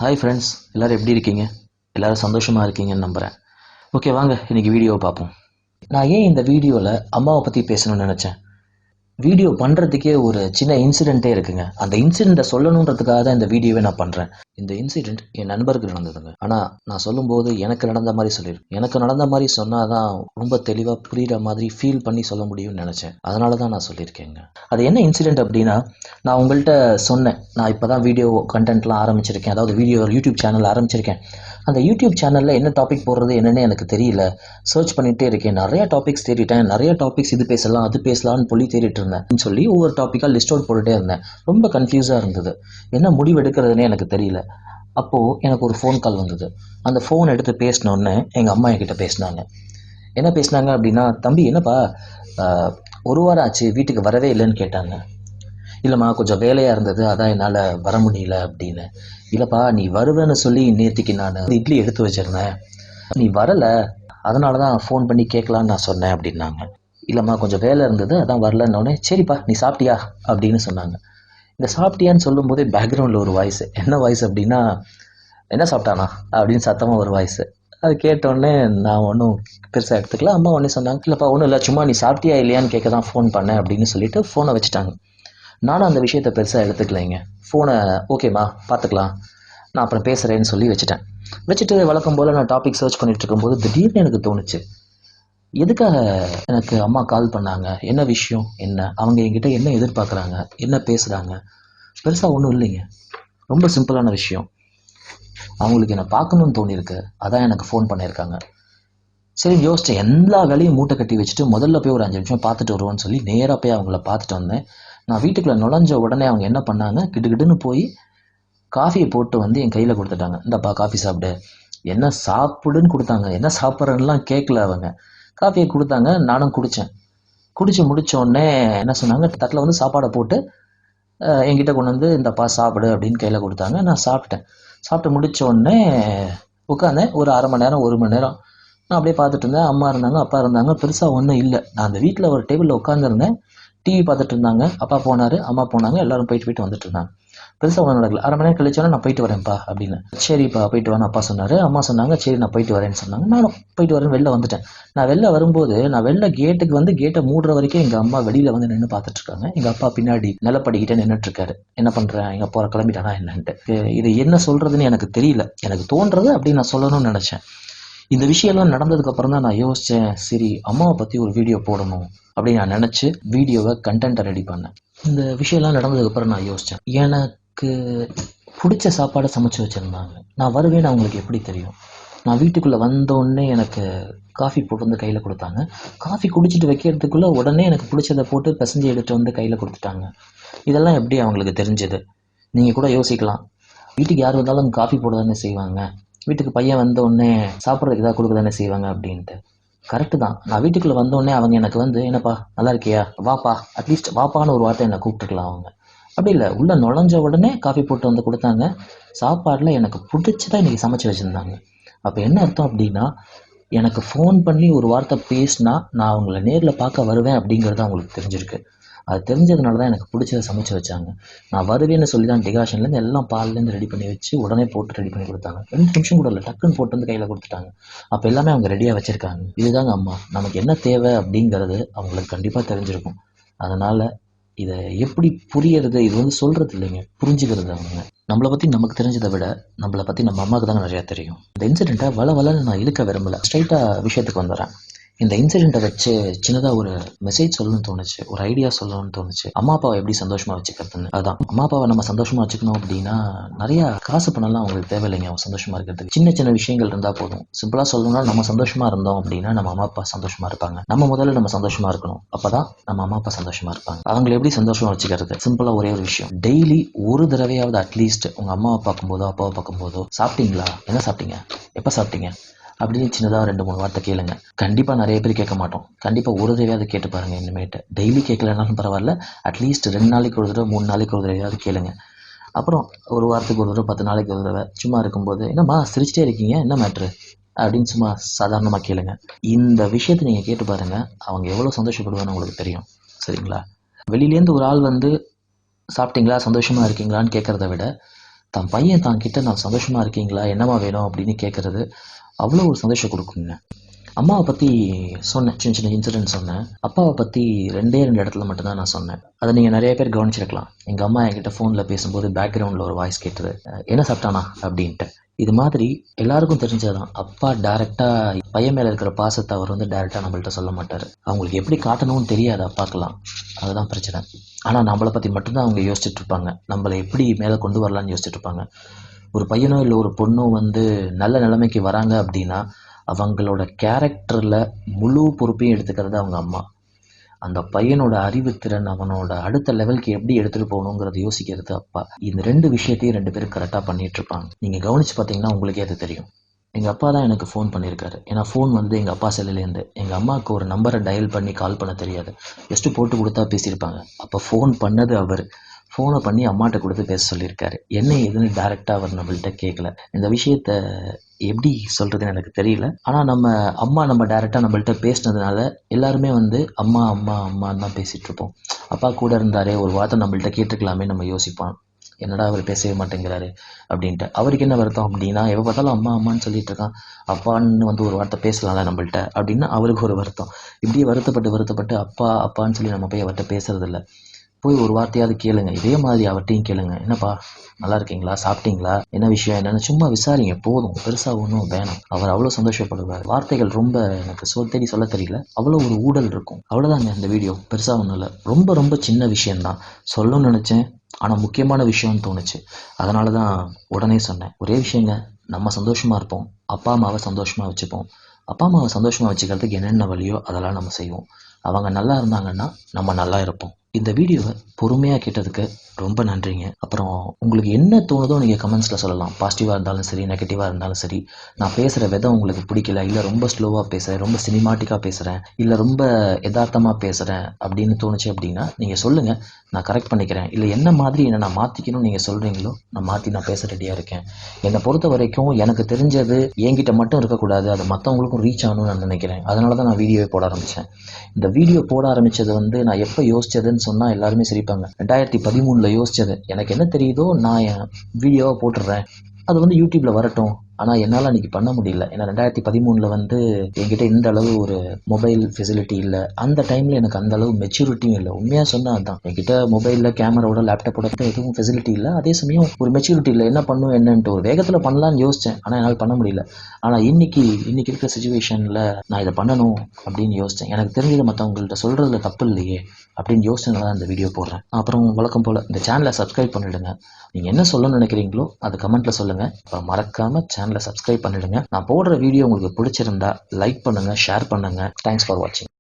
Hi friends, எல்லோரும் எப்படி இருக்கீங்க? எல்லோரும் சந்தோஷமாக இருக்கீங்கன்னு நம்புகிறேன். ஓகே, வாங்க இன்றைக்கி வீடியோவை பார்ப்போம். நான் ஏன் இந்த வீடியோவில் அம்மாவை பற்றி பேசணும்னு நினச்சேன். வீடியோ பண்ணுறதுக்கே ஒரு சின்ன இன்சிடென்ட்டே இருக்குங்க. அந்த இன்சிடென்ட்டை சொல்லணுன்றதுக்காக தான் இந்த வீடியோவை நான் பண்ணுறேன். இந்த இன்சிடென்ட் என் நண்பருக்கு நடந்ததுங்க. ஆனால் நான் சொல்லும்போது எனக்கு நடந்த மாதிரி சொல்லியிருக்கேன். எனக்கு நடந்த மாதிரி சொன்னால் தான் ரொம்ப தெளிவாக புரிகிற மாதிரி ஃபீல் பண்ணி சொல்ல முடியும்னு நினச்சேன். அதனால தான் நான் சொல்லியிருக்கேங்க. அது என்ன இன்சிடென்ட் அப்படின்னா, நான் உங்கள்கிட்ட சொன்னேன், நான் இப்போ தான் வீடியோ கண்டென்ட்லாம் ஆரம்பிச்சிருக்கேன். அதாவது யூடியூப் சேனல் ஆரம்பிச்சிருக்கேன். அந்த யூடியூப் சேனலில் என்ன டாபிக் போடுறது என்னென்னு எனக்கு தெரியல. சர்ச் பண்ணிகிட்டே இருக்கேன். நிறையா டாபிக்ஸ் தேடிட்டேன். நிறைய டாபிக்ஸ் இது பேசலாம் அது பேசலாம்னு தேடிட்டு இருந்தேன் சொல்லி ஒவ்வொரு டாப்பிக்காக லிஸ்ட் அவுட் போட்டுகிட்டே இருந்தேன். ரொம்ப கன்ஃபியூஸாக இருந்தது. என்ன முடிவு எடுக்கிறதுனே எனக்கு தெரியல. அப்போது எனக்கு ஒரு ஃபோன் கால் வந்தது. அந்த ஃபோன் எடுத்து பேசினோடனே எங்கள் அம்மா என்கிட்ட பேசினாங்க. என்ன பேசினாங்க அப்படின்னா, தம்பி என்னப்பா ஒரு வாரம் ஆச்சு வீட்டுக்கு வரவே இல்லைன்னு கேட்டாங்க. இல்லைம்மா, கொஞ்சம் வேலையாக இருந்தது, அதான் என்னால் வர முடியல அப்படின்னு. இல்லைப்பா, நீ வருவேன்னு சொல்லி நேற்றுக்கு நான் இட்லி எடுத்து வச்சிருந்தேன், நீ வரலை, அதனால தான் ஃபோன் பண்ணி கேட்கலான்னு நான் சொன்னேன் அப்படின்னாங்க. இல்லைம்மா, கொஞ்சம் வேலை இருந்தது, அதான் வரலன்னொடனே சரிப்பா நீ சாப்பிட்டியா அப்படின்னு சொன்னாங்க. இந்த சாப்பிட்டியான்னு சொல்லும்போதே பேக்ரவுண்டில் ஒரு வாய்ஸ். என்ன வாய்ஸ் அப்படின்னா, என்ன சாப்பிட்டானா அப்படின்னு சத்தமாக ஒரு வாய்ஸ். அது கேட்டோடனே நான் ஒன்றும் பெருசாக எடுத்துக்கல. அம்மா ஒன்றே சொன்னாங்க, இல்லைப்பா ஒன்றும் இல்லை, சும்மா நீ சாப்பிட்டியா இல்லையான்னு கேட்க தான் ஃபோன் பண்ணேன் அப்படின்னு சொல்லிட்டு ஃபோனை வச்சுட்டாங்க. நானும் அந்த விஷயத்தை பெருசாக எடுத்துக்கலைங்க. ஃபோனை ஓகேம்மா பார்த்துக்கலாம், நான் அப்புறம் பேசுகிறேன்னு சொல்லி வச்சுட்டு வழக்கம் போல் நான் டாபிக் சர்ச் பண்ணிகிட்டு இருக்கும்போது திடீர்னு எனக்கு தோணுச்சு, எதுக்காக எனக்கு அம்மா கால் பண்ணாங்க, என்ன விஷயம், என்ன அவங்க என்கிட்ட என்ன எதிர்பார்க்குறாங்க, என்ன பேசுகிறாங்க. பெருசாக ஒன்றும் இல்லைங்க, ரொம்ப சிம்பிளான விஷயம். அவங்களுக்கு என்னை பார்க்கணுன்னு தோணியிருக்கு, அதான் எனக்கு ஃபோன் பண்ணியிருக்காங்க. சரி யோசிச்சேன், எல்லா வேலையும் மூட்டை கட்டி வச்சுட்டு முதல்ல போய் ஒரு 5 நிமிஷம் பார்த்துட்டு வருவோன்னு சொல்லி நேராக போய் அவங்கள பார்த்துட்டு வந்தேன். நான் வீட்டுக்குள்ளே நுழைஞ்ச உடனே அவங்க என்ன பண்ணாங்க, கிட்டுக்கிட்டுன்னு போய் காஃபியை போட்டு வந்து என் கையில் கொடுத்துட்டாங்க. இந்தப்பா காஃபி சாப்பிடு. என்ன சாப்பிடுன்னு கொடுத்தாங்க, என்ன சாப்பிட்றேன்னுலாம் கேட்கல அவங்க. காஃபியை கொடுத்தாங்க, நானும் குடித்து முடித்தோடனே என்ன சொன்னாங்க, தட்டில் வந்து சாப்பாடை போட்டு என்கிட்ட கொண்டு வந்து இந்தப்பா சாப்பிடு அப்படின்னு கையில் கொடுத்தாங்க. நான் சாப்பிட்டு முடித்தோடனே உட்காந்தேன். ஒரு அரை மணி நேரம் 1 மணி நேரம் நான் அப்படியே பார்த்துட்டு இருந்தேன். அம்மா இருந்தாங்க, அப்பா இருந்தாங்க, பெருசாக ஒன்றும் இல்லை. நான் அந்த வீட்டில் ஒரு டேபிளில் உட்காந்துருந்தேன், டிவி பார்த்துட்டு இருந்தாங்க. அப்பா போனார், அம்மா போனாங்க, எல்லோரும் போயிட்டு வந்துட்டு இருந்தாங்க. பெருசாக ஒன்றும் நடக்கல. அரை மணி நேரம் கழிச்சோன்னா நான் போயிட்டு வரேன்ப்பா அப்படின்னு. சரிப்பா போயிட்டு வான்னு அப்பா சொன்னார். அம்மா சொன்னாங்க சரி நான் போயிட்டு வரேன்னு சொன்னாங்க. நானும் போயிட்டு வரேன்னு வெளில வந்துட்டேன். நான் வெளில வரும்போது நான் வெளில கேட்டை மூடுற வரைக்கும் எங்கள் அம்மா வெளியில் வந்து நின்று பார்த்துட்டு இருக்காங்க. எங்கள் அப்பா பின்னாடி நிலப்படிக்கிட்டே நின்றுட்டு இருக்காரு. என்ன பண்ணுறேன், எங்கள் போகிற கிளம்பிட்டானா என்னன்ட்டு. இது என்ன சொல்கிறதுன்னு எனக்கு தெரியல. எனக்கு தோன்றது அப்படின்னு நான் சொல்லணும்னு நினச்சேன். இந்த விஷயம்லாம் நடந்ததுக்கப்புறம் தான் நான் யோசித்தேன், சரி அம்மாவை பற்றி ஒரு வீடியோ போடணும் அப்படின்னு நான் நினச்சி வீடியோவை கண்டென்ட்டை ரெடி பண்ணேன். இந்த விஷயம்லாம் நடந்ததுக்கப்புறம் நான் யோசித்தேன், எனக்கு பிடிச்ச சாப்பாடை சமைச்சு வச்சுருந்தாங்க. நான் வருவேன்னு அவங்களுக்கு எப்படி தெரியும்? நான் வீட்டுக்குள்ளே வந்தோடனே எனக்கு காஃபி போட்டு வந்து கையில் கொடுத்தாங்க. காஃபி குடிச்சிட்டு வைக்கிறதுக்குள்ளே உடனே எனக்கு பிடிச்சதை போட்டு பிசைஞ்சு எடுத்துகிட்டு வந்து கையில் கொடுத்துட்டாங்க. இதெல்லாம் எப்படி அவங்களுக்கு தெரிஞ்சது? நீங்கள் கூட யோசிக்கலாம், வீட்டுக்கு யார் வந்தாலும் காஃபி போட தானே செய்வாங்க, வீட்டுக்கு பையன் வந்தோடனே சாப்பிட்றதுக்கு ஏதாவது கொடுக்க தானே செய்வாங்க அப்படின்ட்டு. கரெக்டு தான். நான் வீட்டுக்குள்ளே வந்தோடனே அவங்க எனக்கு வந்து என்னப்பா நல்லா இருக்கியா, வாப்பா, அட்லீஸ்ட் வாப்பான்னு ஒரு வார்த்தை என்னை கூப்பிட்டுருக்கலாம் அவங்க. அப்படி இல்லை, உள்ளே நுழைஞ்ச உடனே காஃபி போட்டு வந்து கொடுத்தாங்க. சாப்பாடில் எனக்கு பிடிச்சதான் இன்றைக்கி சமைச்சு வச்சுருந்தாங்க. அப்போ என்ன அர்த்தம் அப்படின்னா, எனக்கு ஃபோன் பண்ணி ஒரு வார்த்தை பேசினா நான் அவங்கள நேரில் பார்க்க வருவேன் அப்படிங்கிறது அவங்களுக்கு தெரிஞ்சிருக்கு. அது தெரிஞ்சதுனால தான் எனக்கு பிடிச்சதை சமைச்சு வச்சாங்க. நான் வருவேன்னு சொல்லி தான் டிகாஷன்லேருந்து எல்லாம் பால்லேருந்து ரெடி பண்ணி வச்சு உடனே போட்டு ரெடி பண்ணி கொடுத்தாங்க. 2 நிமிஷம் கூட இல்லை, டக்குன்னு போட்டு வந்து கையில் கொடுத்துட்டாங்க. அப்போ எல்லாமே அவங்க ரெடியாக வச்சுருக்காங்க. இதுதாங்க அம்மா. நமக்கு என்ன தேவை அப்படிங்கிறது அவங்களுக்கு கண்டிப்பாக தெரிஞ்சிருக்கும். அதனால் இதை எப்படி புரியறது, இது வந்து சொல்கிறது இல்லைங்க, புரிஞ்சுக்கிறது. அவங்க நம்மளை பற்றி நமக்கு தெரிஞ்சதை விட நம்மளை பற்றி நம்ம அம்மாவுக்கு தாங்க நிறையா தெரியும். இந்த இன்சிடெண்ட்டை வளன்னு நான் இழுக்க விரும்பலை, ஸ்ட்ரைட்டாக விஷயத்துக்கு வந்துடுறேன். இந்த இன்சிடெண்ட்டை வச்சு சின்னதாக ஒரு மெசேஜ் சொல்லணும்னு தோணுச்சு, ஒரு ஐடியா சொல்லணும்னு தோணுச்சு. அம்மா அப்பாவை எப்படி சந்தோஷமாக வச்சுக்கிறதுன்னு. அதுதான், அம்மா அப்பாவை நம்ம சந்தோஷமாக வச்சுக்கணும் அப்படின்னா நிறையா காசு பணம்லாம் அவங்களுக்கு தேவையில்லைங்க. அவங்க சந்தோஷமாக இருக்கிறதுக்கு சின்ன சின்ன விஷயங்கள் இருந்தால் போதும். சிம்பிளாக சொல்லணும்னா, நம்ம சந்தோஷமாக இருந்தோம் அப்படின்னா நம்ம அம்மா அப்பா சந்தோஷமாக இருப்பாங்க. நம்ம முதல்ல நம்ம சந்தோஷமாக இருக்கணும், அப்போ தான் நம்ம அம்மா அப்பா சந்தோஷமாக இருப்பாங்க. அவங்களை எப்படி சந்தோஷமாக வச்சுக்கிறது? சிம்பிளாக ஒரே ஒரு விஷயம், டெய்லி ஒரு தடவையாவது அட்லீஸ்ட் உங்கள் அம்மாவை பார்க்கும்போதோ அப்பாவை பார்க்கும்போதோ சாப்பிட்டீங்களா, என்ன சாப்பிட்டீங்க, எப்போ சாப்பிட்டீங்க அப்படின்னு சின்னதாக 2-3 வார்த்தை கேளுங்க. கண்டிப்பாக நிறைய பேர் கேட்க மாட்டோம். கண்டிப்பாக ஒரு தடவையாவது கேட்டு பாருங்கள். இனிமேட்டு டெய்லி கேட்கலனாலும் பரவாயில்ல, அட்லீஸ்ட் 2 நாளைக்கு ஒரு தடவை 3 நாளைக்கு ஒரு தடவையாவது கேளுங்க. அப்புறம் ஒரு வாரத்துக்கு ஒரு தடவை 10 நாளைக்கு ஒரு தடவை சும்மா இருக்கும்போது, என்னம்மா சிரிச்சிட்டே இருக்கீங்க, என்ன மேட்ரு அப்படின்னு சும்மா சாதாரணமாக கேளுங்க. இந்த விஷயத்தை நீங்கள் கேட்டு பாருங்கள், அவங்க எவ்வளோ சந்தோஷப்படுவான்னு உங்களுக்கு தெரியும். சரிங்களா? வெளியிலேருந்து ஒரு ஆள் வந்து சாப்பிட்டீங்களா, சந்தோஷமாக இருக்கீங்களான்னு கேட்குறத விட தான் பையன் தான் கிட்ட நான் சந்தோஷமாக இருக்கீங்களா, என்னம்மா வேணும் அப்படின்னு கேட்குறது அவ்வளோ ஒரு சந்தோஷம் கொடுக்குங்க. அம்மாவை பற்றி சொன்னேன், சின்ன சின்ன இன்சிடென்ட் சொன்னேன். அப்பாவை பற்றி ரெண்டே இடத்துல மட்டும்தான் நான் சொன்னேன். அதை நீங்கள் நிறைய பேர் கவனிச்சிருக்கலாம். எங்கள் அம்மா என்கிட்ட ஃபோனில் பேசும்போது பேக்ரவுண்டில் ஒரு வாய்ஸ் கேட்டது, என்ன சாப்பிட்டானா அப்படின்ட்டு. இது மாதிரி எல்லாருக்கும் தெரிஞ்சதான், அப்பா டைரெக்டாக பையன் மேலே இருக்கிற பாசத்தை அவர் டைரெக்டாக நம்மள்ட்ட சொல்ல மாட்டார். அவங்களுக்கு எப்படி காட்டணும்னு தெரியாது அப்பாக்கலாம், அதுதான் பிரச்சனை. ஆனால் நம்மளை பற்றி மட்டும்தான் அவங்க யோசிச்சுட்டு இருப்பாங்க, நம்மளை எப்படி மேலே கொண்டு வரலான்னு யோசிச்சுட்டு இருப்பாங்க. ஒரு பையனோ இல்லை ஒரு பொண்ணோ நல்ல நிலைமைக்கு வராங்க அப்படின்னா அவங்களோட கேரக்டரில் முழு பொறுப்பையும் எடுத்துக்கிறது அவங்க அம்மா. அந்த பையனோட அறிவுத்திறன் அவனோட அடுத்த லெவலுக்கு எப்படி எடுத்துகிட்டு போகணுங்கிறத யோசிக்கிறது அப்பா. இந்த ரெண்டு விஷயத்தையும் ரெண்டு பேரும் கரெக்டாக பண்ணிகிட்டு இருப்பாங்க. நீங்கள் கவனித்து பார்த்தீங்கன்னா உங்களுக்கே அது தெரியும். எங்கள் அப்பா தான் எனக்கு ஃபோன் பண்ணியிருக்காரு. ஏன்னா ஃபோன் எங்கள் அப்பா செல்லுலேருந்து எங்கள் அம்மாவுக்கு ஒரு நம்பரை டயல் பண்ணி கால் பண்ண தெரியாது, ஜஸ்ட்டு போட்டு கொடுத்தா பேசியிருப்பாங்க. அப்போ ஃபோன் பண்ணது அவர். ஃபோனை பண்ணி அம்மாட்ட கொடுத்து பேச சொல்லியிருக்காரு. என்ன ஏதுன்னு டைரெக்டாக அவர் நம்மள்கிட்ட கேட்கல. இந்த விஷயத்த எப்படி சொல்கிறதுன்னு எனக்கு தெரியல. ஆனால் நம்ம டைரெக்டாக நம்மள்கிட்ட பேசினதுனால எல்லாருமே அம்மா அம்மா அம்மான்னு தான் பேசிகிட்டு இருப்போம். அப்பா கூட இருந்தாரே, ஒரு வார்த்தை நம்மள்கிட்ட கேட்டுக்கலாமே நம்ம யோசிப்பான். என்னடா அவர் பேசவே மாட்டேங்கிறாரு அப்படின்ட்டு. அவருக்கு என்ன வருத்தம் அப்படின்னா, எப்போ பார்த்தாலும் அம்மா அம்மான்னு சொல்லிட்டு இருக்கான், அப்பான்னு ஒரு வார்த்தை பேசலாம்ல நம்மள்கிட்ட அப்படின்னு அவருக்கு ஒரு வருத்தம். இப்படியே வருத்தப்பட்டு அப்பா அப்பான்னு சொல்லி நம்ம போய் அவர்கிட்ட பேசுறதில்ல. போய் ஒரு வார்த்தையாவது கேளுங்க. இதே மாதிரி அவர்கிட்டையும் கேளுங்க, என்னப்பா நல்லா இருக்கீங்களா, சாப்பிட்டீங்களா, என்ன விஷயம் என்னன்னு சும்மா விசாரிங்க, போதும். பெருசாக ஒன்றும் வேணாம். அவர் அவ்வளோ சந்தோஷப்படுவார். வார்த்தைகள் ரொம்ப எனக்கு தேடி சொல்ல தெரியல, அவ்வளோ ஒரு ஊடல் இருக்கும். அவ்வளோதாங்க இந்த வீடியோ, பெருசாக ஒன்றும் இல்லை. ரொம்ப ரொம்ப சின்ன விஷயந்தான் சொல்லணும்னு நினச்சேன், ஆனால் முக்கியமான விஷயம்னு தோணுச்சு, அதனால தான் உடனே சொன்னேன். ஒரே விஷயங்க, நம்ம சந்தோஷமாக இருப்போம், அப்பா அம்மாவை சந்தோஷமாக வச்சுப்போம். அப்பா அம்மாவை சந்தோஷமாக வச்சுக்கிறதுக்கு என்னென்ன வழியோ அதெல்லாம் நம்ம செய்வோம். அவங்க நல்லா இருந்தாங்கன்னா நம்ம நல்லா இருப்போம். இந்த வீடியோவை பொறுமையாக கேட்டதுக்கு ரொம்ப நன்றிங்க. அப்புறம் உங்களுக்கு என்ன தோணுதோ நீங்கள் கமெண்ட்ஸில் சொல்லலாம். பாசிட்டிவாக இருந்தாலும் சரி, நெகட்டிவாக இருந்தாலும் சரி. நான் பேசுகிற விதம் உங்களுக்கு பிடிக்கல, இல்லை ரொம்ப ஸ்லோவாக பேசுகிறேன், ரொம்ப சினிமாட்டிக்காக பேசுகிறேன், இல்லை ரொம்ப யதார்த்தமாக பேசுகிறேன் அப்படின்னு தோணுச்சு அப்படின்னா நீங்கள் சொல்லுங்கள், நான் கரெக்ட் பண்ணிக்கிறேன். இல்லை என்ன மாதிரி என்னை நான் மாற்றிக்கணும்னு நீங்கள் சொல்கிறீங்களோ நான் மாற்றி நான் பேச ரெடியாக இருக்கேன். என்னை பொறுத்த வரைக்கும் எனக்கு தெரிஞ்சது என்கிட்ட மட்டும் இருக்கக்கூடாது, அது மற்றவங்களுக்கும் ரீச் ஆகணும்னு நான் நினைக்கிறேன். அதனால தான் நான் வீடியோவை போட ஆரம்பித்தேன். இந்த வீடியோ போட ஆரம்பித்தது நான் எப்போ யோசித்ததுன்னு சொன்னால் எல்லாருமே சிரிப்பாங்க. 2013 யோசித்தது. எனக்கு என்ன தெரியுதோ நான் என் வீடியோவை போட்டுடுறேன், அது யூடியூப்பில் வரட்டும். ஆனால் என்னால் அன்றைக்கி பண்ண முடியல. ஏன்னா 2013 என்கிட்ட இந்த அளவு ஒரு மொபைல் ஃபெசிலிட்டி இல்லை. அந்த டைமில் எனக்கு அந்த அளவு மெச்சூரிட்டியும் இல்லை. உண்மையாக சொன்னால் அதுதான், என்கிட்ட மொபைலில் கேமராவோட லேப்டாப்போட எதுவும் ஃபெசிலிட்டி இல்லை. அதே சமயம் ஒரு மெச்சூரிட்டி இல்லை. என்ன பண்ணும் என்னன்ட்டு ஒரு வேகத்தில் பண்ணலான்னு யோசித்தேன், ஆனால் என்னால் பண்ண முடியல. ஆனால் இன்னைக்கு இருக்கிற சுச்சுவேஷனில் நான் இதை பண்ணணும் அப்படின்னு யோசித்தேன். எனக்கு தெரிஞ்சதை மற்றவங்கள்ட்ட சொல்கிறதுல தப்பு இல்லையே அப்படின்னு யோசிச்சனால தான் இந்த வீடியோ போடுறேன். அப்புறம் வழக்கம் போல் இந்த சேனலை சப்ஸ்கிரைப் பண்ணிவிடுங்க. நீங்கள் என்ன சொல்லணும்னு நினைக்கிறீங்களோ அது கமெண்ட்டில் சொல்லுங்கள். இப்போ மறக்காமல் சேனலை சப்ஸ்கிரைப் பண்ணிவிடுங்க. நான் போடுற வீடியோ உங்களுக்கு பிடிச்சிருந்தா லைக் பண்ணுங்கள், ஷேர் பண்ணுங்கள். தேங்க்ஸ் ஃபார் வாட்சிங்.